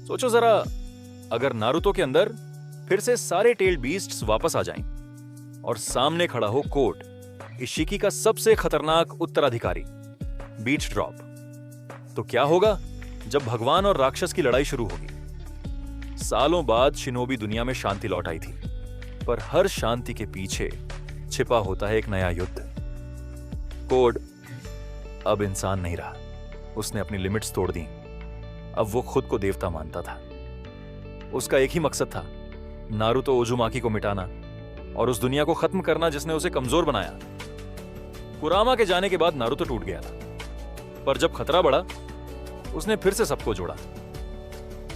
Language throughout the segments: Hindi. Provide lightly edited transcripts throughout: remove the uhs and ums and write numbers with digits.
सोचो जरा, अगर नारुतो के अंदर फिर से सारे टेल्ड बीस्ट्स वापस आ जाएं और सामने खड़ा हो कोड, इशिकी का सबसे खतरनाक उत्तराधिकारी, बीच ड्रॉप, तो क्या होगा जब भगवान और राक्षस की लड़ाई शुरू होगी? सालों बाद शिनोबी दुनिया में शांति लौट आई थी, पर हर शांति के पीछे छिपा होता है एक नया युद्ध। कोड अब इंसान नहीं रहा, उसने अपनी लिमिट्स तोड़ दी। अब वो खुद को देवता मानता था। उसका एक ही मकसद था, नारुतो ओजुमाकी को मिटाना और उस दुनिया को खत्म करना जिसने उसे कमजोर बनाया। कुरामा के जाने के बाद नारुतो टूट गया था, पर जब खतरा बढ़ा उसने फिर से सबको जोड़ा।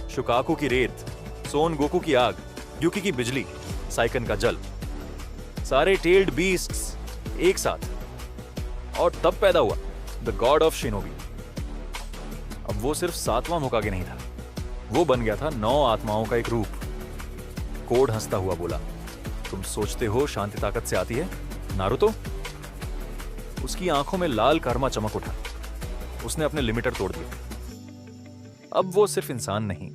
शुकाकू की रेत, सोन गोकू की आग, युकी की बिजली, साइकन का जल, सारे टेल्ड बीस्ट्स एक साथ, और तब पैदा हुआ द गॉड ऑफ शिनोबी। अब वो सिर्फ 7वां होकागे नहीं था, वो बन गया था 9 आत्माओं का एक रूप। कोड हंसता हुआ बोला, तुम सोचते हो शांति ताकत से आती है, नारुतो? उसकी आंखों में लाल कर्मा चमक उठा। उसने अपने लिमिटर तोड़ दिया। अब वो सिर्फ इंसान नहीं,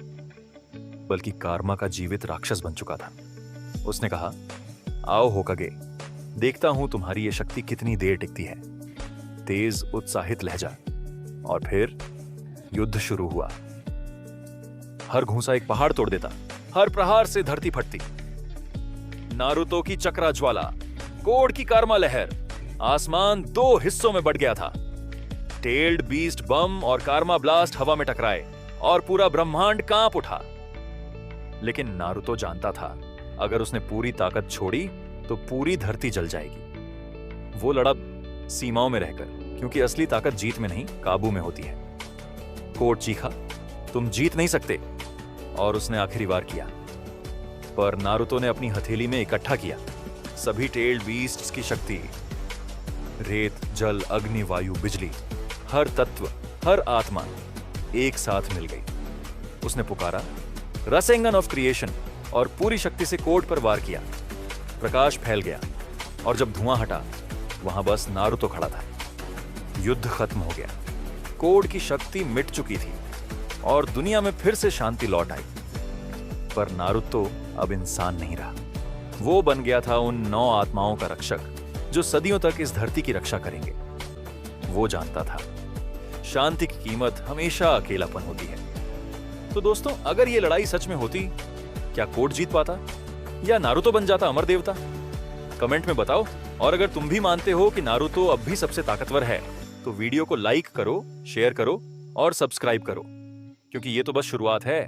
बल्कि कार्मा का जीवित राक्षस बन चुका था। उसने कहा, आओ होकागे, देखता हूं तुम्हारी ये शक्ति कितनी देर टिकती है। तेज उत्साहित लहजा, और फिर युद्ध शुरू हुआ। हर घूंसा एक पहाड़ तोड़ देता, हर प्रहार से धरती फटती। नारुतो की चक्रा ज्वाला, कोड की कार्मा लहर, आसमान 2 हिस्सों में बट गया था। टेल्ड बीस्ट बम और कार्मा ब्लास्ट हवा में टकराए और पूरा ब्रह्मांड कांप उठा। लेकिन नारुतो जानता था, अगर उसने पूरी ताकत छोड़ी तो पूरी धरती जल जाएगी। वो लड़ा सीमाओं में रहकर, क्योंकि असली ताकत जीत में नहीं, काबू में होती है। कोड चीखा, तुम जीत नहीं सकते, और उसने आखिरी वार किया। पर नारुतो ने अपनी हथेली में इकट्ठा किया सभी टेल्ड बीस्ट्स की शक्ति। रेत, जल, अग्नि, वायु, बिजली, हर तत्व, हर आत्मा एक साथ मिल गई। उसने पुकारा, रसेंगन ऑफ क्रिएशन, और पूरी शक्ति से कोड पर वार किया। प्रकाश फैल गया, और जब धुआं हटा, वहां बस नारुतो खड़ा था। युद्ध खत्म हो गया। कोड की शक्ति मिट चुकी थी और दुनिया में फिर से शांति लौट आई। पर नारुतो अब इंसान नहीं रहा। वो बन गया था उन 9 आत्माओं का रक्षक, जो सदियों तक इस धरती की रक्षा करेंगे। वो जानता था, शांति की कीमत हमेशा अकेलापन होती है। तो दोस्तों, अगर ये लड़ाई सच में होती, क्या कोड जीत पाता या नारुतो बन जाता अमर देवता? कमेंट में बताओ। और अगर तुम भी मानते हो कि नारुतो अब भी सबसे ताकतवर है, तो वीडियो को लाइक करो, शेयर करो और सब्सक्राइब करो, क्योंकि ये तो बस शुरुआत है।